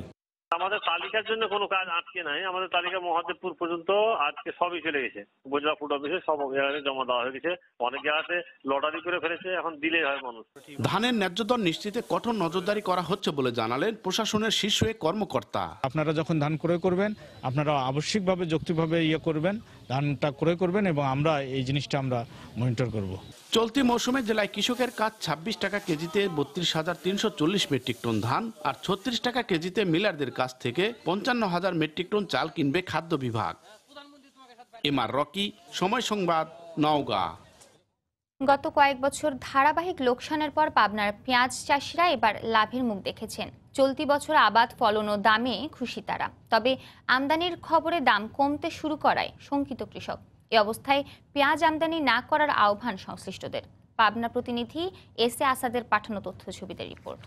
আমাদের তালিকার জন্য কোনো কাজ আটকে নাই। আমাদের তালিকা মহাদেবপুর পর্যন্ত আজকে সবই চলে গেছে। উপজেলা ফুড অফিসে সব জায়গায় জমা দেওয়া হয়ে গেছে। অনেক জায়গাতে লটারি করে ফেলেছে, এখন দিলেই হয় মানুষ। ধানের ন্যায্য দর নিশ্চিতে কঠোর নজরদারি করা হচ্ছে বলে জানালেন প্রশাসনের শীর্ষ কর্মকর্তা। আপনারা যখন ধান ক্রয় করবেন, আপনারা আবশ্যিকভাবে যৌক্তিকভাবে করবেন, ধানটা ক্রয় করবেন এবং আমরা এই জিনিসটা আমরা মনিটর করব। চলতি মৌসুমে জেলায় কৃষকের কাজ 26 টাকা কেজিতে 32,340 মেট্রিক টন ধান আর 36 টাকা কেজিতে মিলারদের কাছ থেকে 55,000 মেট্রিক টন চাল কিনবে খাদ্য বিভাগ। এমআর রকি, সময় সংবাদ, নওগাঁ। গত কয়েক বছর ধারাবাহিক লোকসানের পর পাবনার পেঁয়াজ চাষিরা এবার লাভের মুখ দেখেছেন। চলতি বছর আবাদ ফলন ও দামে খুশি তারা। তবে আমদানির খবরে দাম কমতে শুরু করায় শঙ্কিত কৃষক। এ অবস্থায় পেঁয়াজ আমদানি না করার আহ্বান সংশ্লিষ্টদের। পাবনা প্রতিনিধি এস এ আসাদের পাঠানো তথ্য ছবিতে রিপোর্ট।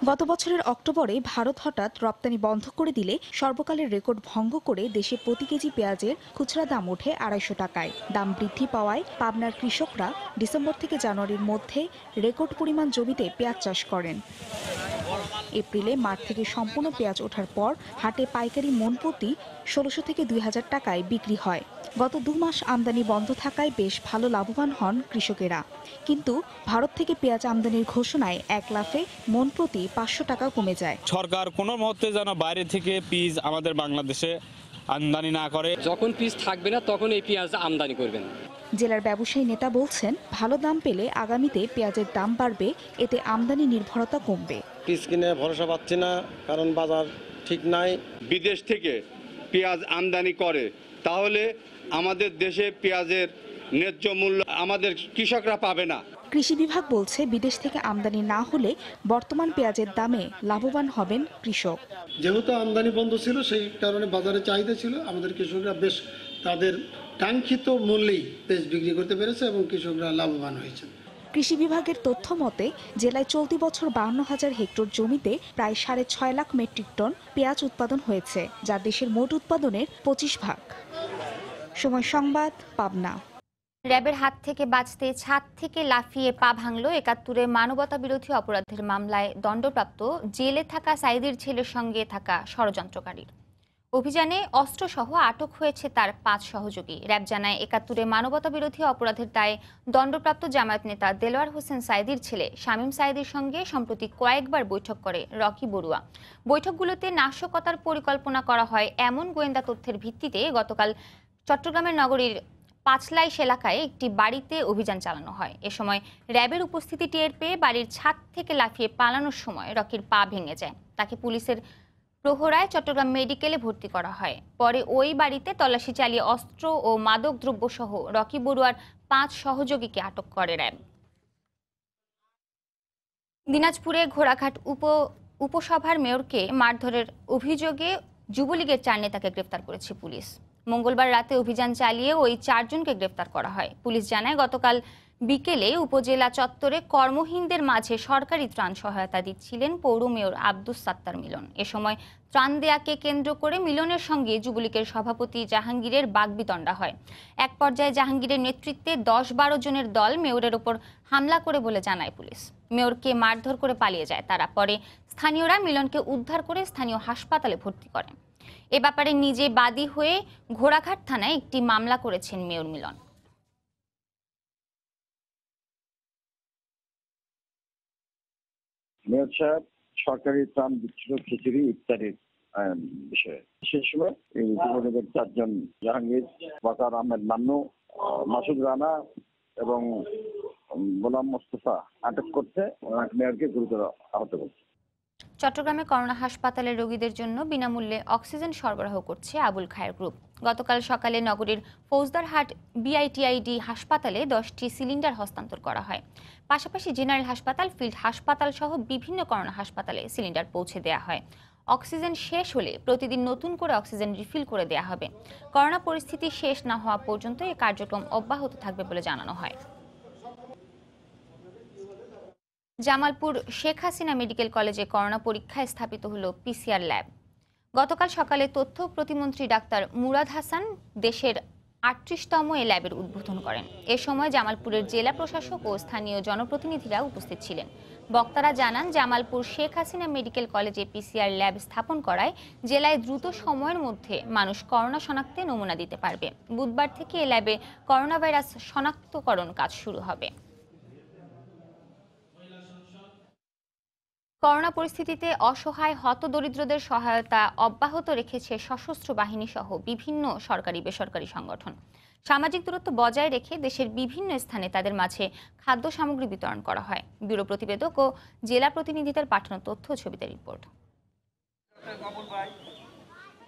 গত বছরের অক্টোবরে ভারত হঠাৎ রপ্তানি বন্ধ করে দিলে সর্বকালের রেকর্ড ভঙ্গ করে দেশে প্রতি কেজি পেঁয়াজের খুচরা দাম ওঠে 250 টাকায়। দাম বৃদ্ধি পাওয়ায় পাবনার কৃষকরা ডিসেম্বর থেকে জানুয়ারির মধ্যে রেকর্ড পরিমাণ জমিতে পেঁয়াজ চাষ করেন। এপ্রিলে মাঠ থেকে সম্পূর্ণ পেঁয়াজ ওঠার পর হাটে পাইকারি মন প্রতি 1600 থেকে 2000 টাকায় বিক্রি হয়। গত 2 মাস আমদানি বন্ধ থাকায় বেশ ভালো লাভবান হন কৃষকেরা, কিন্তু ভারত থেকে পেঁয়াজ আমদানির ঘোষণায় এক লাফে মন প্রতি 500 টাকা কমে যায়। সরকার কোনো মুহূর্তে যেন বাইরে থেকে পিস আমাদের বাংলাদেশে আমদানি না করে। যখন পিস থাকবে না তখন এই পেঁয়াজ আমদানি করবেন। জেলার ব্যবসায়ী নেতা বলছেন, ভালো দাম পেলে আগামীতে পেঁয়াজের দাম বাড়বে, এতে আমদানি নির্ভরতা কমবে। পিস কিনে ভরসা পাচ্ছি না, কারণ বাজার ঠিক নাই। বিদেশ থেকে পেঁয়াজ আমদানি করে, তাহলে আমাদের দেশে পেঁয়াজের ন্যায্য মূল্য আমাদের কৃষকরা পাবে না। কৃষি বিভাগ বলছে, বিদেশ থেকে আমদানি না হলে বর্তমান পেঁয়াজের দামে লাভবান হবেন কৃষক। যেহেতু আমদানি বন্ধ ছিল, সেই কারণে বাজারে চাহিদা ছিল, আমাদের কৃষকরা বেশ তাদের কাঙ্ক্ষিত মূল্যেই পেঁয়াজ বিক্রি করতে পেরেছে এবং কৃষকরা লাভবান হয়েছে। কৃষি বিভাগের তথ্য মতে জেলায় চলতি বছর 52,000 হেক্টর জমিতে প্রায় 6.5 লাখ মেট্রিক টন পেঁয়াজ উৎপাদন হয়েছে, যা দেশের মোট উৎপাদনের 25 ভাগ। সময় সংবাদ, পাবনা। র্যাবের হাত থেকে বাঁচতে ছাদ থেকে লাফিয়ে পা ভাঙল ৭১-এ মানবতা বিরোধী অপরাধের মামলায় দণ্ডপ্রাপ্ত জেলে থাকা সাইদির ছেলের সঙ্গে থাকা ষড়যন্ত্রকারীর। অভিযানে অস্ত্রসহ আটক হয়েছে তার 5 সহযোগী। র্যাব জানায়, ৭১-এ মানবতা বিরোধী অপরাধের দায়ে দণ্ডপ্রাপ্ত জামায়াত নেতা দেলোয়ার হোসেন সাইদির ছেলে শামীম সাইদির সঙ্গে সম্প্রতি কয়েকবার বৈঠক করে রকি বড়ুয়া। বৈঠকগুলোতে নাশকতার পরিকল্পনা করা হয় এমন গোয়েন্দা তথ্যের ভিত্তিতে গতকাল চট্টগ্রামের নগরীর পাঁচলাইশ এলাকায় একটি বাড়িতে অভিযান চালানো হয়। এ সময় র্যাবের উপস্থিতি টের পেয়ে বাড়ির ছাদ থেকে লাফিয়ে পালানোর সময় রকির পা ভেঙে যায়। তাকে পুলিশের প্রহরায় চট্টগ্রাম মেডিকেলে ভর্তি করা হয়। পরে ওই বাড়িতে তল্লাশি চালিয়ে অস্ত্র ও মাদক দ্রব্য সহ রকি বড়ুয়ার 5 সহযোগীকে আটক করে র্যাব। দিনাজপুরে ঘোড়াঘাট উপসভার মেয়রকে মারধরের অভিযোগে যুবলীগের 4 নেতাকে গ্রেফতার করেছে পুলিশ। মঙ্গলবার রাতে অভিযান চালিয়ে ওই 4 জনকে গ্রেফতার করা হয়। পুলিশ জানায়, গতকাল বিকেলে উপজেলা চত্বরে কর্মহীনদের মাঝে সরকারি ত্রাণ সহায়তা দিচ্ছিলেন পৌর মেয়র আব্দুস সাত্তার মিলন। এ সময় ত্রাণ দেয়াকে কেন্দ্র করে মিলনের সঙ্গে যুবলীগের সভাপতি জাহাঙ্গীরের বাগবিতণ্ডা হয়। এক পর্যায়ে জাহাঙ্গীরের নেতৃত্বে 10-12 জনের দল মেয়রের ওপর হামলা করে বলে জানায় পুলিশ। মেয়রকে মারধর করে পালিয়ে যায় তারা। পরে স্থানীয়রা মিলনকে উদ্ধার করে স্থানীয় হাসপাতালে ভর্তি করেন। এ ব্যাপারে নিজে বাদী হয়ে ঘোড়াঘাট থানায় একটি মামলা করেছেন মেয়র মিলন। মেয়র সাহেব সরকারি ত্রাণ দিচ্ছিল খিচুড়ি ইত্যাদির বিষয়ে। সেই সময় এই যুবলীগের 4 জন জাহাঙ্গীর, বাকার আহমেদ নান্নু, মাসুদ রানা এবং গোলাম মোস্তফা আটক করতে মেয়রকে গুরুতর আহত করছে। চট্টগ্রামে করোনা হাসপাতালের রোগীদের জন্য বিনামূল্যে অক্সিজেন সরবরাহ করছে আবুল খায়ের গ্রুপ। গতকাল সকালে নগরীর ফৌজদারহাট বিআইটিআইডি হাসপাতালে 10টি সিলিন্ডার হস্তান্তর করা হয়। পাশাপাশি জেনারেল হাসপাতাল, ফিল্ড হাসপাতাল সহ বিভিন্ন করোনা হাসপাতালে সিলিন্ডার পৌঁছে দেওয়া হয়। অক্সিজেন শেষ হলে প্রতিদিন নতুন করে অক্সিজেন রিফিল করে দেওয়া হবে। করোনা পরিস্থিতি শেষ না হওয়া পর্যন্ত এই কার্যক্রম অব্যাহত থাকবে বলে জানানো হয়। জামালপুর শেখ হাসিনা মেডিকেল কলেজে করোনা পরীক্ষায় স্থাপিত হলো পিসিআর ল্যাব। গতকাল সকালে তথ্য প্রতিমন্ত্রী ডাক্তার মুরাদ হাসান দেশের 38তম এ ল্যাবের উদ্বোধন করেন। এ সময় জামালপুরের জেলা প্রশাসক ও স্থানীয় জনপ্রতিনিধিরা উপস্থিত ছিলেন। বক্তারা জানান, জামালপুর শেখ হাসিনা মেডিকেল কলেজে পিসিআর ল্যাব স্থাপন করায় জেলায় দ্রুত সময়ের মধ্যে মানুষ করোনা শনাক্তে নমুনা দিতে পারবে। বুধবার থেকে এ ল্যাবে করোনা ভাইরাস শনাক্তকরণ কাজ শুরু হবে। করোনা পরিস্থিতিতে অসহায় হতদরিদ্রদের সহায়তা অব্যাহত রেখেছে সশস্ত্র বাহিনী সহ বিভিন্ন সরকারি বেসরকারি সংগঠন। সামাজিক দূরত্ব বজায় রেখে দেশের বিভিন্ন স্থানে তাদের মাঝে খাদ্য সামগ্রী বিতরণ করা হয়। ব্যুরো প্রতিবেদক ও জেলা প্রতিনিধিদের পাঠানো তথ্য ছবিতে রিপোর্ট।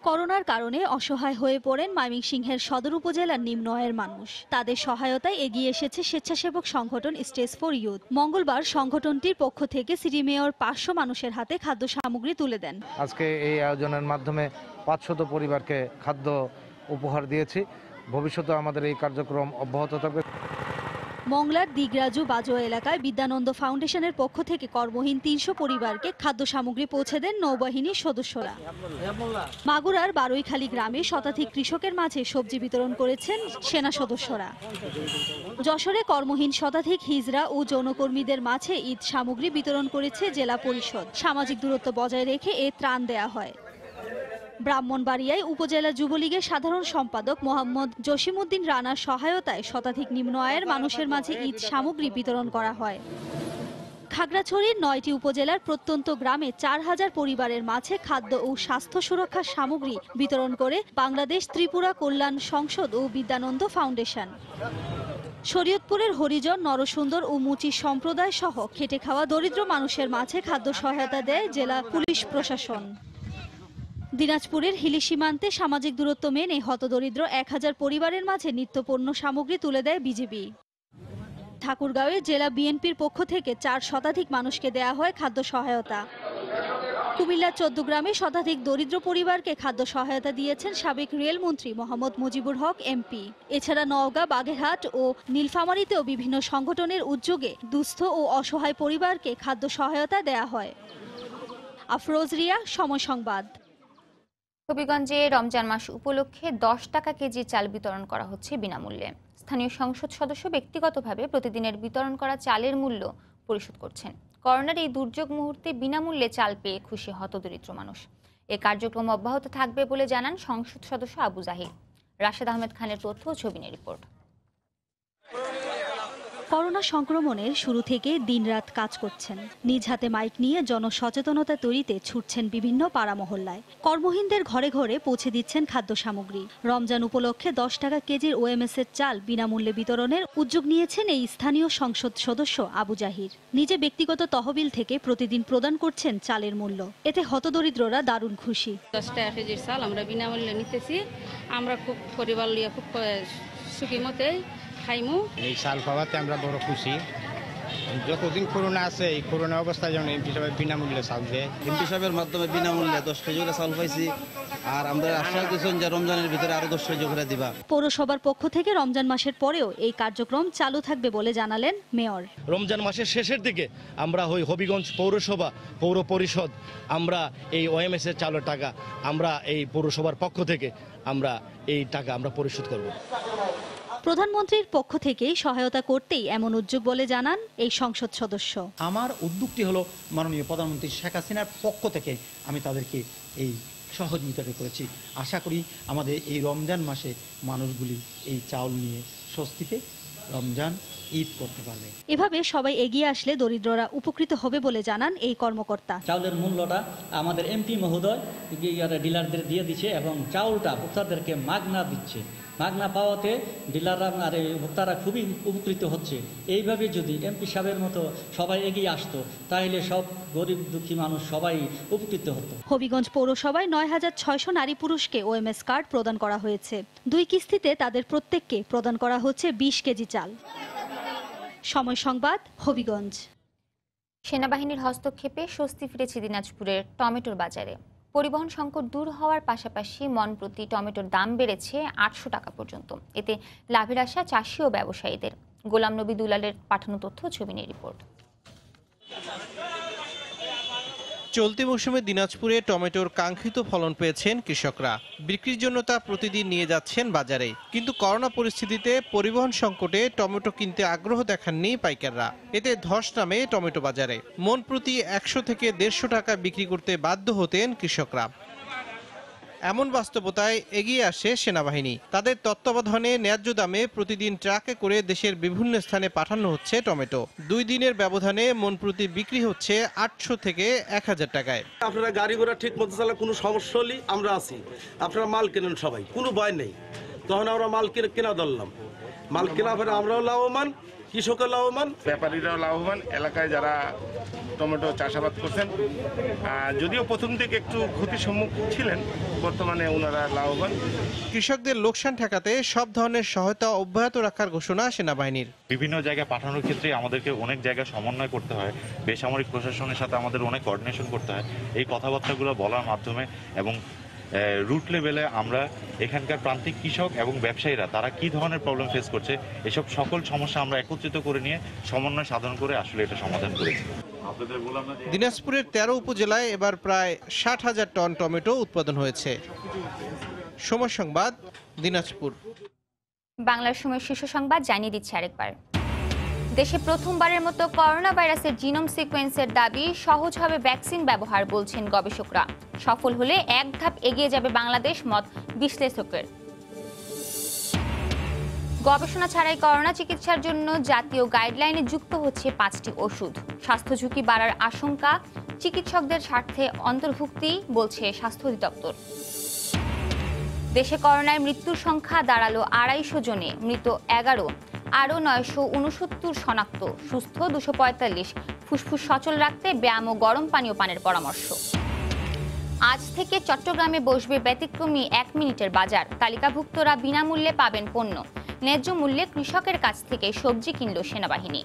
করোনার কারণে অসহায় হয়ে পড়েন ময়মনসিংহের সদর উপজেলার নিম্ন আয়ের মানুষ। তাদের সহায়তায় এগিয়ে এসেছে স্বেচ্ছাসেবক সংগঠন স্টেজ ফর ইউথ। মঙ্গলবার সংগঠনটির পক্ষ থেকে সিটি মেয়র 500 মানুষের হাতে খাদ্য সামগ্রী তুলে দেন। আজকে এই আয়োজনের মাধ্যমে 500 পরিবারকে খাদ্য উপহার দিয়েছি। ভবিষ্যতে আমাদের এই কার্যক্রম অব্যাহত থাকবে। মংলার দিগরাজু বাজোয়া এলাকায় বিদ্যানন্দ ফাউন্ডেশনের পক্ষ থেকে কর্মহীন ৩০০ পরিবারকে খাদ্য সামগ্রী পৌঁছে দেন নৌবাহিনীর সদস্যরা। মাগুরার বারৈখালী গ্রামে শতাধিক কৃষকের মাঝে সবজি বিতরণ করেছেন সেনা সদস্যরা। যশোরে কর্মহীন শতাধিক হিজড়া ও যৌনকর্মীদের মাঝে ঈদ সামগ্রী বিতরণ করেছে জেলা পরিষদ। সামাজিক দূরত্ব বজায় রেখে এ ত্রাণ দেয়া হয়। ব্রাহ্মণবাড়িয়ায় উপজেলা যুবলীগের সাধারণ সম্পাদক মোহাম্মদ জসিমউদ্দিন রানার সহায়তায় শতাধিক নিম্ন আয়ের মানুষের মাঝে ঈদ সামগ্রী বিতরণ করা হয়। খাগড়াছড়ির ৯টি উপজেলার প্রত্যন্ত গ্রামে ৪,০০০ পরিবারের মাঝে খাদ্য ও স্বাস্থ্য সুরক্ষার সামগ্রী বিতরণ করে বাংলাদেশ ত্রিপুরা কল্যাণ সংসদ ও বিদ্যানন্দ ফাউন্ডেশন। শরীয়তপুরের হরিজন, নরসুন্দর ও মুচি সম্প্রদায় সহ খেটে খাওয়া দরিদ্র মানুষের মাঝে খাদ্য সহায়তা দেয় জেলা পুলিশ প্রশাসন। দিনাজপুরের হিলি সীমান্তে সামাজিক দূরত্ব মেনে হতদরিদ্র ১,০০০ পরিবারের মাঝে নিত্যপণ্য সামগ্রী তুলে দেয় বিজিবি। ঠাকুরগাঁওয়ে জেলা বিএনপির পক্ষ থেকে ৪ শতাধিক মানুষকে দেয়া হয় খাদ্য সহায়তা। কুমিল্লার ১৪ গ্রামে শতাধিক দরিদ্র পরিবারকে খাদ্য সহায়তা দিয়েছেন সাবেক রেলমন্ত্রী মোহাম্মদ মুজিবুর হক এমপি। এছাড়া নওগাঁ, বাগেরহাট ও নীলফামারীতেও বিভিন্ন সংগঠনের উদ্যোগে দুস্থ ও অসহায় পরিবারকে খাদ্য সহায়তা দেয়া হয়। আফরোজ রিয়া, সময় সংবাদ। হবিগঞ্জে রমজান মাস উপলক্ষে ১০ টাকা কেজি চাল বিতরণ করা হচ্ছে বিনামূল্যে। স্থানীয় সংসদ সদস্য ব্যক্তিগতভাবে প্রতিদিনের বিতরণ করা চালের মূল্য পরিশোধ করছেন। করোনার এই দুর্যোগ মুহূর্তে বিনামূল্যে চাল পেয়ে খুশি হতদরিদ্র মানুষ। এ কার্যক্রম অব্যাহত থাকবে বলে জানান সংসদ সদস্য আবু জাহির। রাশেদ আহমেদ খানের তথ্য ও ছবি নিয়ে রিপোর্ট। করোনা সংক্রমণের শুরু থেকে দিনরাত কাজ করছেন। নিজ হাতে মাইক নিয়ে জনসচেতনতা তৈরিতে ছুটছেন বিভিন্ন পাড়া মহল্লায়। কর্মহীনদের ঘরে ঘরে পৌঁছে দিচ্ছেন খাদ্য সামগ্রী। রমজান উপলক্ষে 10 টাকা কেজির ওএমএস এর চাল বিনামূল্যে বিতরণের উদ্যোগ নিয়েছেন এই স্থানীয় সংসদ সদস্য আবু জাহির। নিজে ব্যক্তিগত তহবিল থেকে প্রতিদিন প্রদান করছেন চালের মূল্য। এতে হতদরিদ্ররা দারুণ খুশি। 10 টাকা কেজির চাল আমরা বিনামূল্যে নিতেছি। আমরা খুব পরিবার নিয়ে খুব সুখী মতে খাইমু। এই চাল পাওয়াতে আমরা বড় খুশি। যতদিন করোনা আছে এই করোনা অবস্থায় যেমন এমপি সাহেব বিনামূল্যে চাল দেয়। এমপি সাহেবের মাধ্যমে বিনামূল্যে 10 কেজি করে চাল পাইছি। আর আমরা আশা করছি যে রমজানের ভিতরে আরো 10 কেজি করে দিবা। পৌরসভার পক্ষ থেকে রমজান মাসের পরেও এই কার্যক্রম চালু থাকবে বলে জানালেন মেয়র। রমজান মাসের শেষের দিকে আমরা হবিগঞ্জ পৌরসভা, পৌর পরিষদ আমরা এই ওএমএস এর চালের টাকা আমরা এই পৌরসভার পক্ষ থেকে আমরা এই টাকা আমরা পরিশোধ করব। প্রধানমন্ত্রীর পক্ষ থেকে সহায়তা করতেই এমন উদ্যোগ বলে জানান এই সংসদ সদস্য। আমার উদ্যোগটি হলো মাননীয় প্রধানমন্ত্রী শেখ হাসিনার পক্ষ থেকে আমি তাদেরকে এই সহযোগিতাটা করেছি। আশা করি আমাদের এই রমজান মাসে মানুষগুলি এই চাউল নিয়ে স্বস্তিতে রমজান ঈদ করতে পারবে। এভাবে সবাই এগিয়ে আসলে দরিদ্ররা উপকৃত হবে বলে জানান এই কর্মকর্তা। চাউলের মূল্যটা আমাদের এমপি মহোদয় ডিলারদের দিয়ে দিচ্ছে এবং চাউলটা ভোক্তাদেরকে মাগনা দিচ্ছে। মাগনা পাওয়াতে ডিলাররা আর ভোক্তারা খুবই উপকৃত হচ্ছে। এইভাবে যদি এমপি সাহেবের মতো সবাই এগিয়ে আসতো তাহলে সব গরিব দুঃখী মানুষ সবাই উপকৃত হতো। হবিগঞ্জ পৌরসভায় ৯,৬০০ নারী পুরুষকে ওএমএস কার্ড প্রদান করা হয়েছে। 2 কিস্তিতে তাদের প্রত্যেককে প্রদান করা হচ্ছে 20 কেজি চাল। সময় সংবাদ, হবিগঞ্জ। সেনাবাহিনীর হস্তক্ষেপে স্বস্তি ফিরেছে দিনাজপুরের টমেটোর বাজারে। পরিবহন সংকট দূর হওয়ার পাশাপাশি মন প্রতি টমেটোর দাম বেড়েছে 800 টাকা পর্যন্ত। এতে লাভের আশা চাষি ও ব্যবসায়ীদের। গোলাম নবী দুলালের পাঠানো তথ্য, ছবি নিয়ে রিপোর্ট। চলতি মৌসুমে দিনাজপুরে টমেটোর কাঙ্ক্ষিত ফলন পেয়েছেন কৃষকরা। বিক্রির জন্য তা প্রতিদিন নিয়ে যাচ্ছেন বাজারে। কিন্তু করোনা পরিস্থিতিতে পরিবহন সংকটে টমেটো কিনতে আগ্রহ দেখাননি পাইকাররা। এতে ধস নামে টমেটো বাজারে। মন প্রতি 100 থেকে 150 টাকা বিক্রি করতে বাধ্য হতেন কৃষকরা। এমন বাস্তবতায় এগিয়ে আসে সেনাবাহিনী। তাদের তত্ত্বাবধানে ন্যায্য দামে প্রতিদিন ট্রাকে করে দেশের বিভিন্ন স্থানে পাঠানো হচ্ছে টমেটো। 2 দিনের ব্যবধানে মন প্রতি বিক্রি হচ্ছে 800 থেকে 1000 টাকায়। আপনারা গাড়ি ঘোড়া ঠিক মতো চালা, কোনো সমস্যা হলে আমরা আছি, আপনারা মাল কেনেন সবাই, কোনো ভয় নেই। তখন আমরা মাল কেনা ধরলাম, মাল কেনা পরে আমরাও লাভবান, কৃষকের লাভবান, ব্যাপারীরাও লাভবান। এলাকায় যারা টমেটো চাষাবাদ করছেন যদিও প্রথম দিকে একটু ক্ষতির সম্মুখীন ছিলেন, বর্তমানে ওনারা লাভবান। কৃষকদের লোকসান ঠেকাতে সব ধরনের সহায়তা অব্যাহত রাখার ঘোষণা সেনাবাহিনীর। বিভিন্ন জায়গায় পাঠানোর ক্ষেত্রে আমাদেরকে অনেক জায়গায় সমন্বয় করতে হয়, বেসামরিক প্রশাসনের সাথে আমাদের অনেক কোঅর্ডিনেশন করতে হয়। এই কথাবার্তাগুলো বলার মাধ্যমে এবং রুট লেভেলে আমরা এখানকার প্রান্তিক কৃষক এবং ব্যবসায়ীরা তারা কি ধরনের প্রবলেম ফেস করছে এসব সকল সমস্যা আমরা একত্রিত করে নিয়ে সমন্বয় সাধন করে আসলে এটা সমাধান করেছি। দিনাজপুরের 13 উপজেলায় এবার প্রায় 60,000 টন টমেটো উৎপাদন হয়েছে। সময় সংবাদ, দিনাজপুর। বাংলার সময় শীর্ষ সংবাদ জানিয়ে দিচ্ছে আরেকবার। দেশে প্রথমবারের মতো করোনা ভাইরাসের জিনোম সিকোয়েন্সের দাবি, সহজ হবে ভ্যাকসিন ব্যবহার বলছেন গবেষকরা। সফল হলে এক ধাপ এগিয়ে যাবে বাংলাদেশ, মত বিশ্লেষকের। গবেষণা ছাড়াই করোনা চিকিৎসার জন্য জাতীয় গাইডলাইনে যুক্ত হচ্ছে 5টি ওষুধ। স্বাস্থ্য ঝুঁকি বাড়ার আশঙ্কা, চিকিৎসকদের স্বার্থে অন্তর্ভুক্তি বলছে স্বাস্থ্য অধিদপ্তর। দেশে করোনায় মৃত্যুর সংখ্যা দাঁড়ালো 250 জনে, মৃত 11, আরও 969 শনাক্ত, সুস্থ 245। ফুসফুস সচল রাখতে ব্যায়াম ও গরম পানীয় পানের পরামর্শ। আজ থেকে চট্টগ্রামে বসবে ব্যতিক্রমী 1 মিনিটের বাজার। তালিকাভুক্তরা বিনামূল্যে পাবেন পণ্য। ন্যায্য মূল্যে কৃষকের কাছ থেকে সবজি কিনল সেনাবাহিনী।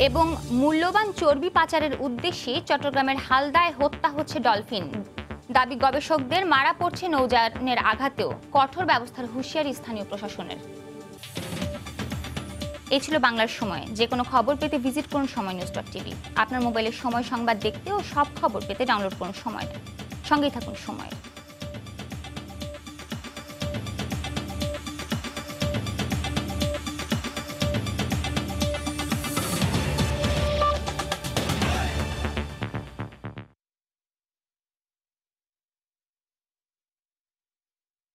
এবং মূল্যবান চর্বি পাচারের উদ্দেশ্যে চট্টগ্রামের হালদায় হত্যা হচ্ছে ডলফিন। দাবি গবেষকদের, মারা পড়ছে নৌযানের আঘাতেও। কঠোর ব্যবস্থার হুঁশিয়ারি স্থানীয় প্রশাসনের। এই ছিল বাংলার সময়। যে কোনো খবর পেতে ভিজিট করুন সময়নিউজ.tv। আপনার মোবাইলে সময় সংবাদ দেখতে ও সব খবর পেতে ডাউনলোড করুন সময়। সঙ্গেই থাকুন সময়।